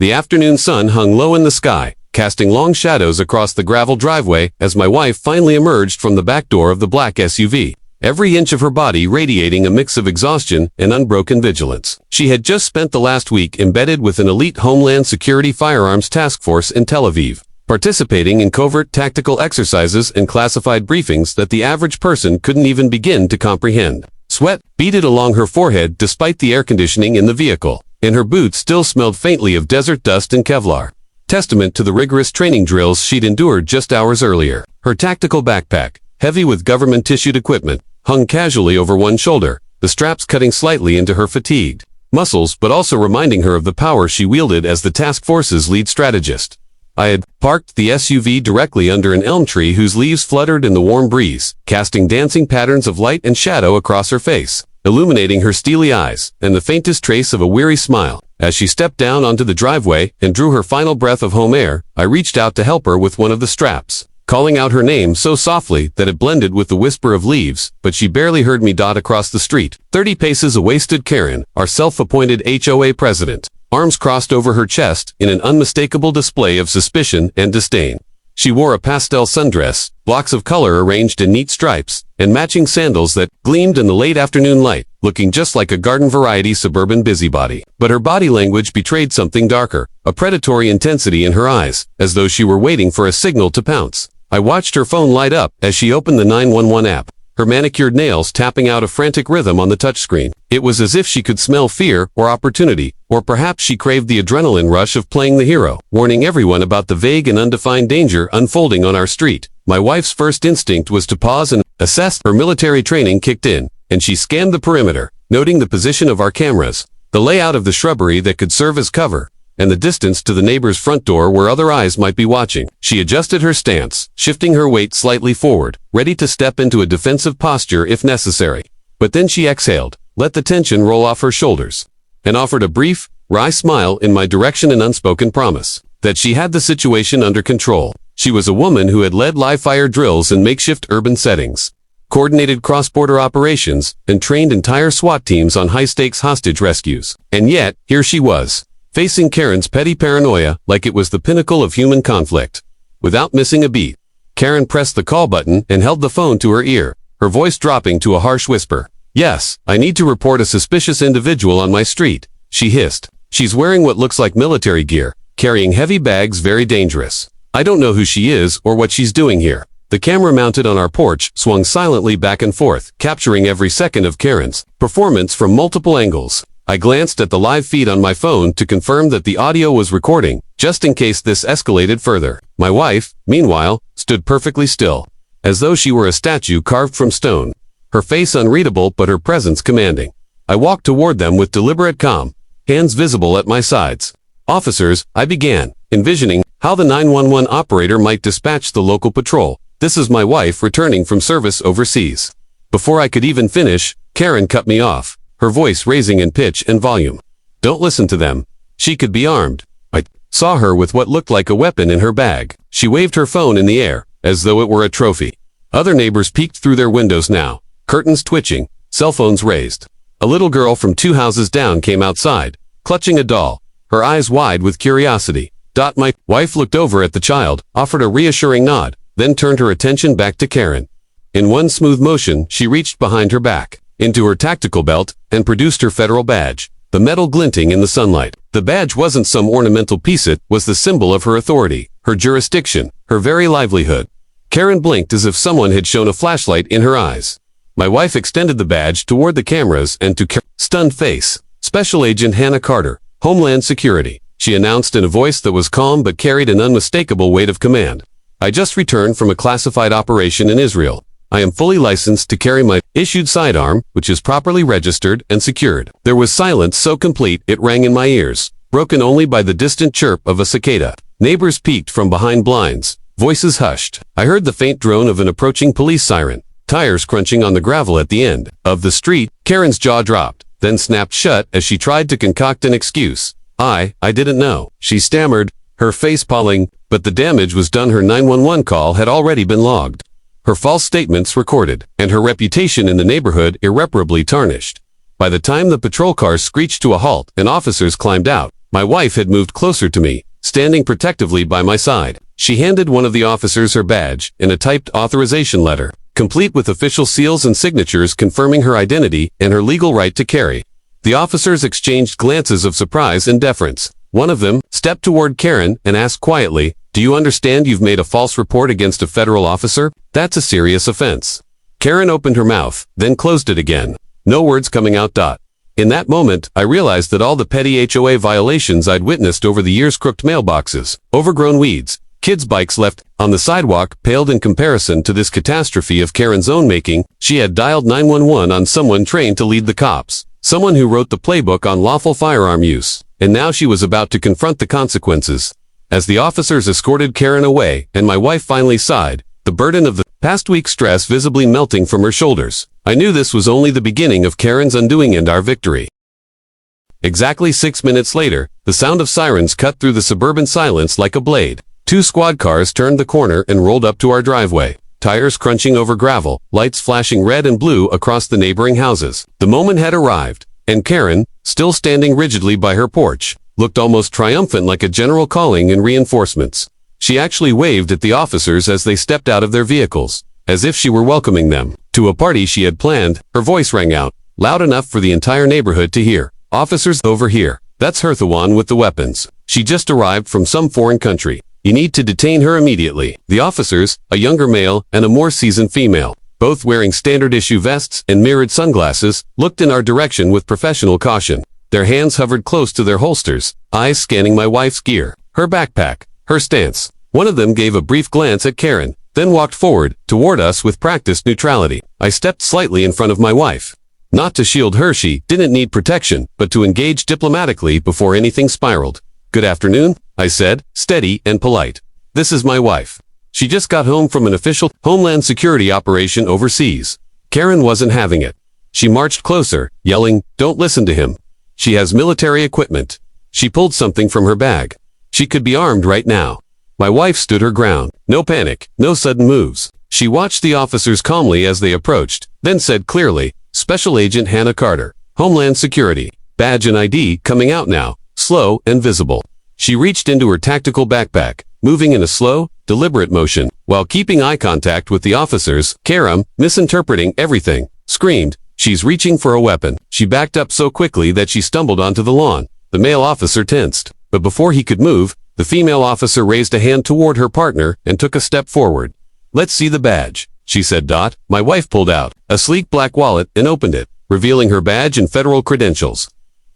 The afternoon sun hung low in the sky, casting long shadows across the gravel driveway as my wife finally emerged from the back door of the black SUV, every inch of her body radiating a mix of exhaustion and unbroken vigilance. She had just spent the last week embedded with an elite Homeland Security firearms task force in Tel Aviv, participating in covert tactical exercises and classified briefings that the average person couldn't even begin to comprehend. Sweat beaded along her forehead despite the air conditioning in the vehicle, and her boots still smelled faintly of desert dust and Kevlar, testament to the rigorous training drills she'd endured just hours earlier. Her tactical backpack, heavy with government-issued equipment, hung casually over one shoulder, the straps cutting slightly into her fatigued muscles but also reminding her of the power she wielded as the task force's lead strategist. I had parked the SUV directly under an elm tree whose leaves fluttered in the warm breeze, casting dancing patterns of light and shadow across her face, illuminating her steely eyes and the faintest trace of a weary smile. As she stepped down onto the driveway and drew her final breath of home air, I reached out to help her with one of the straps, calling out her name so softly that it blended with the whisper of leaves, but she barely heard me dot across the street. 30 paces away stood Karen, our self-appointed HOA president, arms crossed over her chest in an unmistakable display of suspicion and disdain. She wore a pastel sundress, blocks of color arranged in neat stripes, and matching sandals that gleamed in the late afternoon light, looking just like a garden-variety suburban busybody. But her body language betrayed something darker, a predatory intensity in her eyes, as though she were waiting for a signal to pounce. I watched her phone light up as she opened the 911 app, her manicured nails tapping out a frantic rhythm on the touchscreen. It was as if she could smell fear or opportunity, or perhaps she craved the adrenaline rush of playing the hero, warning everyone about the vague and undefined danger unfolding on our street. My wife's first instinct was to pause and assess. Her military training kicked in, and she scanned the perimeter, noting the position of our cameras, the layout of the shrubbery that could serve as cover, and the distance to the neighbor's front door where other eyes might be watching. She adjusted her stance, shifting her weight slightly forward, ready to step into a defensive posture if necessary. But then she exhaled, let the tension roll off her shoulders, and offered a brief, wry smile in my direction, an unspoken promise that she had the situation under control. She was a woman who had led live-fire drills in makeshift urban settings, coordinated cross-border operations, and trained entire SWAT teams on high-stakes hostage rescues. And yet, here she was, facing Karen's petty paranoia like it was the pinnacle of human conflict. Without missing a beat, Karen pressed the call button and held the phone to her ear, her voice dropping to a harsh whisper. "Yes, I need to report a suspicious individual on my street," she hissed. "She's wearing what looks like military gear, carrying heavy bags, very dangerous. I don't know who she is or what she's doing here." The camera mounted on our porch swung silently back and forth, capturing every second of Karen's performance from multiple angles. I glanced at the live feed on my phone to confirm that the audio was recording, just in case this escalated further. My wife, meanwhile, stood perfectly still, as though she were a statue carved from stone, her face unreadable but her presence commanding. I walked toward them with deliberate calm, hands visible at my sides. "Officers," I began, envisioning how the 911 operator might dispatch the local patrol. "This is my wife returning from service overseas." Before I could even finish, Karen cut me off, her voice raising in pitch and volume. "Don't listen to them. She could be armed." I saw her with what looked like a weapon in her bag. She waved her phone in the air, as though it were a trophy. Other neighbors peeked through their windows now, curtains twitching, cell phones raised. A little girl from 2 houses down came outside, clutching a doll, her eyes wide with curiosity. My wife looked over at the child, offered a reassuring nod, then turned her attention back to Karen. In one smooth motion, she reached behind her back, into her tactical belt, and produced her federal badge, the metal glinting in the sunlight. The badge wasn't some ornamental piece, it was the symbol of her authority, her jurisdiction, her very livelihood. Karen blinked as if someone had shone a flashlight in her eyes. My wife extended the badge toward the cameras and to Karen's stunned face. "Special Agent Hannah Carter, Homeland Security," she announced in a voice that was calm but carried an unmistakable weight of command. "I just returned from a classified operation in Israel. I am fully licensed to carry my issued sidearm, which is properly registered and secured." There was silence so complete it rang in my ears, broken only by the distant chirp of a cicada. Neighbors peeked from behind blinds, voices hushed. I heard the faint drone of an approaching police siren, tires crunching on the gravel at the end of the street. Karen's jaw dropped, then snapped shut as she tried to concoct an excuse. I didn't know," she stammered, her face palling, but the damage was done. Her 911 call had already been logged, her false statements recorded, and her reputation in the neighborhood irreparably tarnished. By the time the patrol cars screeched to a halt and officers climbed out, My wife had moved closer to me, standing protectively by my side. She handed one of the officers her badge and a typed authorization letter, complete with official seals and signatures confirming her identity and her legal right to carry. The officers exchanged glances of surprise and deference. One of them stepped toward Karen and asked quietly, "Do you understand you've made a false report against a federal officer? That's a serious offense." Karen opened her mouth, then closed it again. No words coming out. In that moment, I realized that all the petty HOA violations I'd witnessed over the years, crooked mailboxes, overgrown weeds, kids' bikes left on the sidewalk, paled in comparison to this catastrophe of Karen's own making. She had dialed 911 on someone trained to lead the cops, someone who wrote the playbook on lawful firearm use, and now she was about to confront the consequences. As the officers escorted Karen away, and my wife finally sighed, the burden of the past week's stress visibly melting from her shoulders, I knew this was only the beginning of Karen's undoing and our victory. Exactly 6 minutes later, the sound of sirens cut through the suburban silence like a blade. 2 squad cars turned the corner and rolled up to our driveway, tires crunching over gravel, lights flashing red and blue across the neighboring houses. The moment had arrived, and Karen, still standing rigidly by her porch, looked almost triumphant, like a general calling in reinforcements. She actually waved at the officers as they stepped out of their vehicles, as if she were welcoming them to a party she had planned. Her voice rang out, loud enough for the entire neighborhood to hear. "Officers, over here. That's her, the one with the weapons. She just arrived from some foreign country. You need to detain her immediately." The officers, a younger male and a more seasoned female, both wearing standard-issue vests and mirrored sunglasses, looked in our direction with professional caution. Their hands hovered close to their holsters, eyes scanning my wife's gear, her backpack, her stance. One of them gave a brief glance at Karen, then walked forward, toward us with practiced neutrality. I stepped slightly in front of my wife. Not to shield her, she didn't need protection, but to engage diplomatically before anything spiraled. "Good afternoon," I said, steady and polite. "This is my wife. She just got home from an official Homeland Security operation overseas." Karen wasn't having it. She marched closer, yelling, "Don't listen to him. She has military equipment." She pulled something from her bag. She could be armed right now. My wife stood her ground. No panic, no sudden moves. She watched the officers calmly as they approached, then said clearly, "Special Agent Hannah Carter, Homeland Security. Badge and ID coming out now, slow and visible." She reached into her tactical backpack, moving in a slow, deliberate motion, while keeping eye contact with the officers. Karen, misinterpreting everything, screamed, "She's reaching for a weapon." She backed up so quickly that she stumbled onto the lawn. The male officer tensed, but before he could move, the female officer raised a hand toward her partner and took a step forward. "Let's see the badge," she said. My wife pulled out a sleek black wallet and opened it, revealing her badge and federal credentials.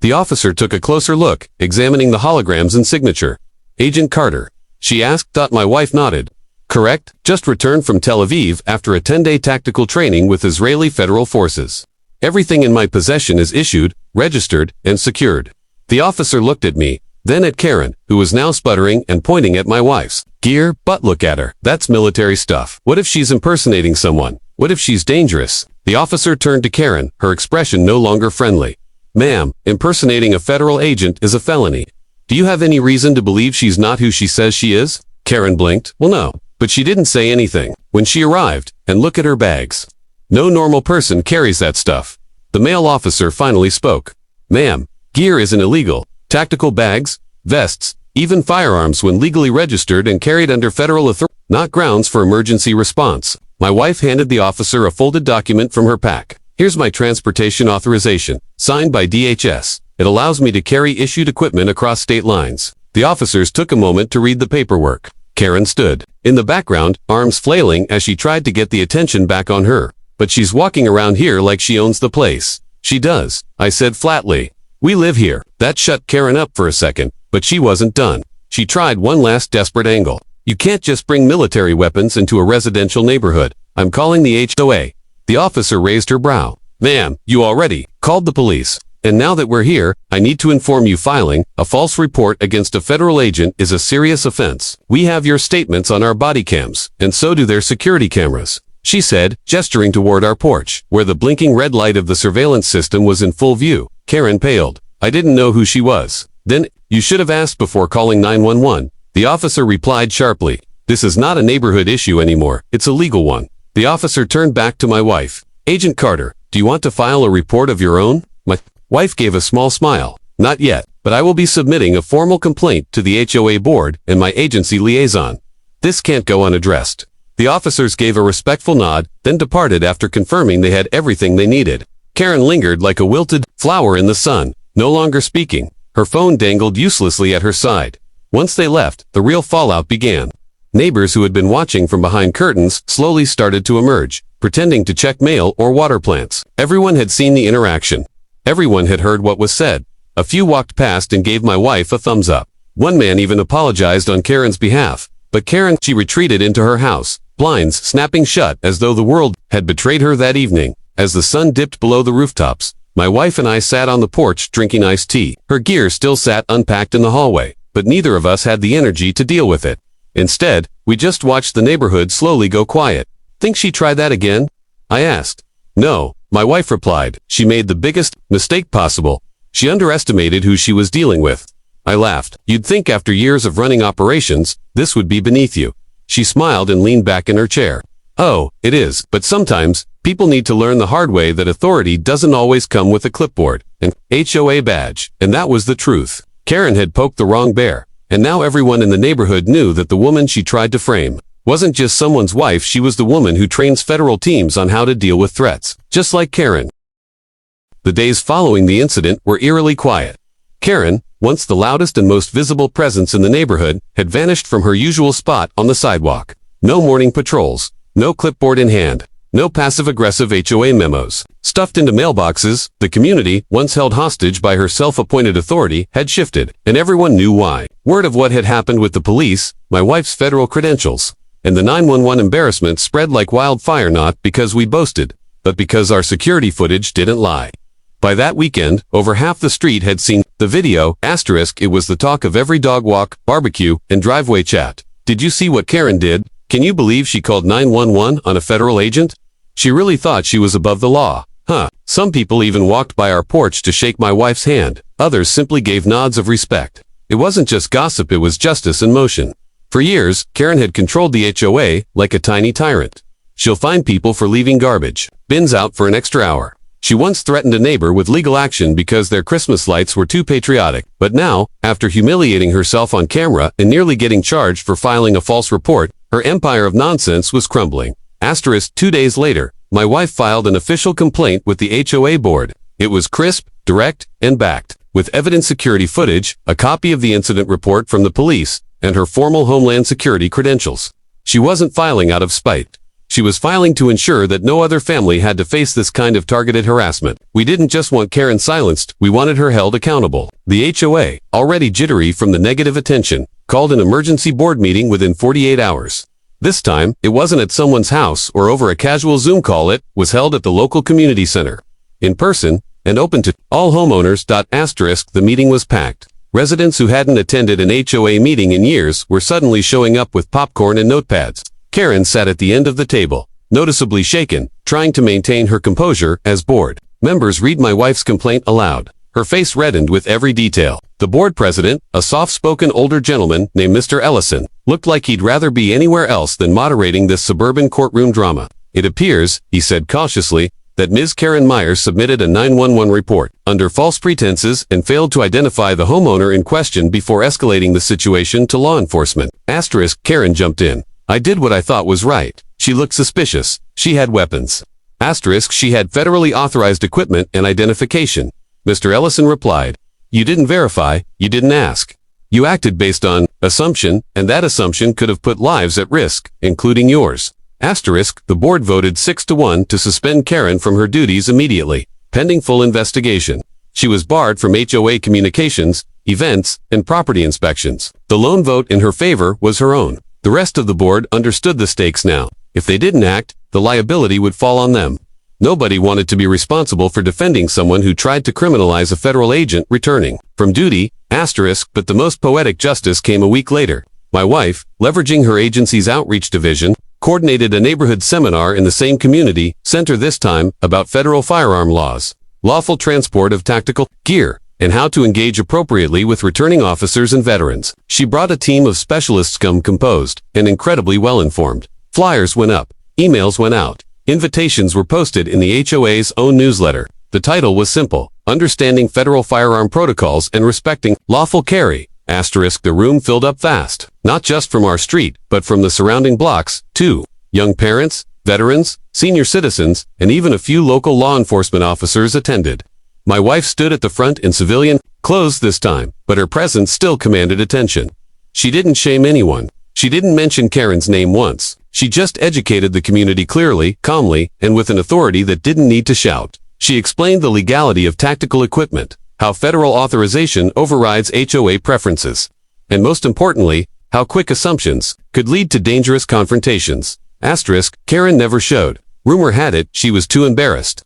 The officer took a closer look, examining the holograms and signature. "Agent Carter?" she asked. My wife nodded. "Correct, just returned from Tel Aviv after a 10-day tactical training with Israeli federal forces. Everything in my possession is issued, registered, and secured." The officer looked at me, then at Karen, who was now sputtering and pointing at my wife's gear. "But look at her. That's military stuff. What if she's impersonating someone? What if she's dangerous?" The officer turned to Karen, her expression no longer friendly. "Ma'am, impersonating a federal agent is a felony. Do you have any reason to believe she's not who she says she is?" Karen blinked. "Well, no." But she didn't say anything. "When she arrived, and look at her bags. No normal person carries that stuff." The male officer finally spoke. "Ma'am, gear isn't illegal. Tactical bags, vests, even firearms when legally registered and carried under federal authority, not grounds for emergency response." My wife handed the officer a folded document from her pack. "Here's my transportation authorization, signed by DHS. It allows me to carry issued equipment across state lines." The officers took a moment to read the paperwork. Karen stood in the background, arms flailing as she tried to get the attention back on her. "But she's walking around here like she owns the place." "She does," I said flatly. "We live here." That shut Karen up for a second, but she wasn't done. She tried one last desperate angle. "You can't just bring military weapons into a residential neighborhood. I'm calling the HOA." The officer raised her brow. "Ma'am, you already called the police. And now that we're here, I need to inform you filing a false report against a federal agent is a serious offense. We have your statements on our body cams, and so do their security cameras," she said, gesturing toward our porch, where the blinking red light of the surveillance system was in full view. Karen paled. I didn't know who she was. "Then, you should have asked before calling 911. The officer replied sharply. "This is not a neighborhood issue anymore. It's a legal one." The officer turned back to my wife. "Agent Carter, do you want to file a report of your own?" My wife gave a small smile. "Not yet. but I will be submitting a formal complaint to the HOA board and my agency liaison. This can't go unaddressed." The officers gave a respectful nod, then departed after confirming they had everything they needed. Karen lingered like a wilted flower in the sun, no longer speaking. Her phone dangled uselessly at her side. Once they left, the real fallout began. Neighbors who had been watching from behind curtains slowly started to emerge, pretending to check mail or water plants. Everyone had seen the interaction. Everyone had heard what was said. A few walked past and gave my wife a thumbs up. One man even apologized on Karen's behalf. But Karen, she retreated into her house, blinds snapping shut as though the world had betrayed her that evening. As the sun dipped below the rooftops, my wife and I sat on the porch drinking iced tea. Her gear still sat unpacked in the hallway, but neither of us had the energy to deal with it. Instead, we just watched the neighborhood slowly go quiet. "Think she'd try that again?" I asked. "No," my wife replied. "She made the biggest mistake possible. She underestimated who she was dealing with." I laughed. "You'd think after years of running operations, this would be beneath you." She smiled and leaned back in her chair. "Oh, it is, but sometimes, people need to learn the hard way that authority doesn't always come with a clipboard and HOA badge." And that was the truth. Karen had poked the wrong bear, and now everyone in the neighborhood knew that the woman she tried to frame wasn't just someone's wife, she was the woman who trains federal teams on how to deal with threats, just like Karen. The days following the incident were eerily quiet. Karen, once the loudest and most visible presence in the neighborhood, had vanished from her usual spot on the sidewalk. No morning patrols, no clipboard in hand, no passive-aggressive HOA memos. Stuffed into mailboxes, the community, once held hostage by her self-appointed authority, had shifted, and everyone knew why. Word of what had happened with the police, my wife's federal credentials, and the 911 embarrassment spread like wildfire, not because we boasted, but because our security footage didn't lie. By that weekend, over half the street had seen the video, *. It was the talk of every dog walk, barbecue, and driveway chat. "Did you see what Karen did? Can you believe she called 911 on a federal agent? She really thought she was above the law. Huh." Some people even walked by our porch to shake my wife's hand. Others simply gave nods of respect. It wasn't just gossip, it was justice in motion. For years, Karen had controlled the HOA like a tiny tyrant. She'll fine people for leaving garbage bins out for an extra hour. She once threatened a neighbor with legal action because their Christmas lights were too patriotic. But now, after humiliating herself on camera and nearly getting charged for filing a false report, her empire of nonsense was crumbling. * 2 days later, my wife filed an official complaint with the HOA board. It was crisp, direct, and backed, with evidence security footage, a copy of the incident report from the police, and her formal Homeland Security credentials. She wasn't filing out of spite. She was filing to ensure that no other family had to face this kind of targeted harassment. We didn't just want Karen silenced, we wanted her held accountable. The HOA, already jittery from the negative attention, called an emergency board meeting within 48 hours. This time, it wasn't at someone's house or over a casual Zoom call. It was held at the local community center. In person, and open to all homeowners. *. The meeting was packed. Residents who hadn't attended an HOA meeting in years were suddenly showing up with popcorn and notepads. Karen sat at the end of the table, noticeably shaken, trying to maintain her composure as board members read my wife's complaint aloud. Her face reddened with every detail. The board president, a soft-spoken older gentleman named Mr. Ellison, looked like he'd rather be anywhere else than moderating this suburban courtroom drama. "It appears," he said cautiously, "that Ms. Karen Myers submitted a 911 report under false pretenses and failed to identify the homeowner in question before escalating the situation to law enforcement." * Karen jumped in. "I did what I thought was right. She looked suspicious. She had weapons. * She had federally authorized equipment and identification." Mr. Ellison replied, "You didn't verify, you didn't ask. You acted based on assumption, and that assumption could have put lives at risk, including yours." * The board voted 6-1 to suspend Karen from her duties immediately, pending full investigation. She was barred from HOA communications, events, and property inspections. The lone vote in her favor was her own. The rest of the board understood the stakes now. If they didn't act, the liability would fall on them. Nobody wanted to be responsible for defending someone who tried to criminalize a federal agent returning from duty, *. But the most poetic justice came a week later. My wife, leveraging her agency's outreach division, coordinated a neighborhood seminar in the same community center, this time about federal firearm laws, lawful transport of tactical gear, and how to engage appropriately with returning officers and veterans. She brought a team of specialists composed and incredibly well-informed. Flyers went up, emails went out, invitations were posted in the HOA's own newsletter. The title was simple: Understanding Federal Firearm Protocols and Respecting Lawful Carry. Asterisk, the room filled up fast, not just from our street, but from the surrounding blocks, too. Young parents, veterans, senior citizens, and even a few local law enforcement officers attended. My wife stood at the front in civilian clothes this time, but her presence still commanded attention. She didn't shame anyone. She didn't mention Karen's name once. She just educated the community clearly, calmly, and with an authority that didn't need to shout. She explained the legality of tactical equipment, how federal authorization overrides HOA preferences, and most importantly, how quick assumptions could lead to dangerous confrontations. Asterisk, Karen never showed. Rumor had it she was too embarrassed.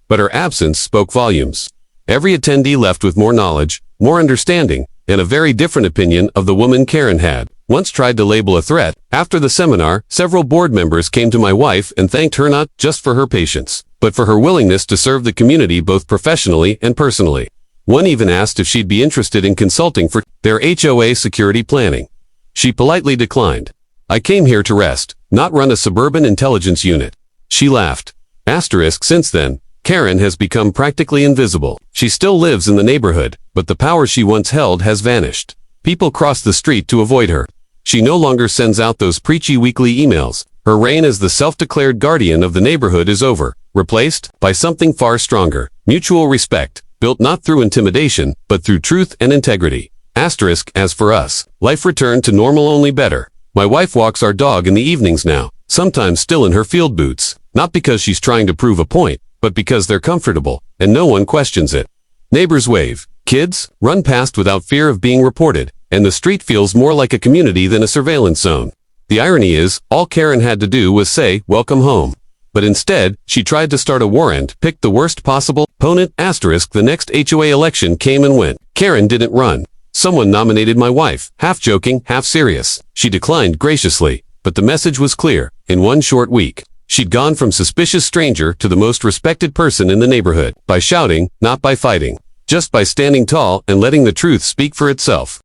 But her absence spoke volumes. Every attendee left with more knowledge, more understanding, and a very different opinion of the woman Karen had once tried to label a threat. After the seminar, several board members came to my wife and thanked her not just for her patience, but for her willingness to serve the community both professionally and personally. One even asked if she'd be interested in consulting for their HOA security planning. She politely declined. I came here to rest, not run a suburban intelligence unit. She laughed. Asterisk, since then, Karen has become practically invisible. She still lives in the neighborhood, but the power she once held has vanished. People cross the street to avoid her. She no longer sends out those preachy weekly emails. Her reign as the self-declared guardian of the neighborhood is over, replaced by something far stronger: mutual respect, built not through intimidation, but through truth and integrity. Asterisk, as for us, life returned to normal, only better. My wife walks our dog in the evenings now, sometimes still in her field boots, not because she's trying to prove a point, but because they're comfortable, and no one questions it. Neighbors wave, kids run past without fear of being reported, and the street feels more like a community than a surveillance zone. The irony is, all Karen had to do was say, "Welcome home." But instead, she tried to start a war and picked the worst possible opponent. Asterisk, the next HOA election came and went. Karen didn't run. Someone nominated my wife, half joking, half serious. She declined graciously, but the message was clear. In one short week, she'd gone from suspicious stranger to the most respected person in the neighborhood, by shouting, not by fighting, just by standing tall and letting the truth speak for itself.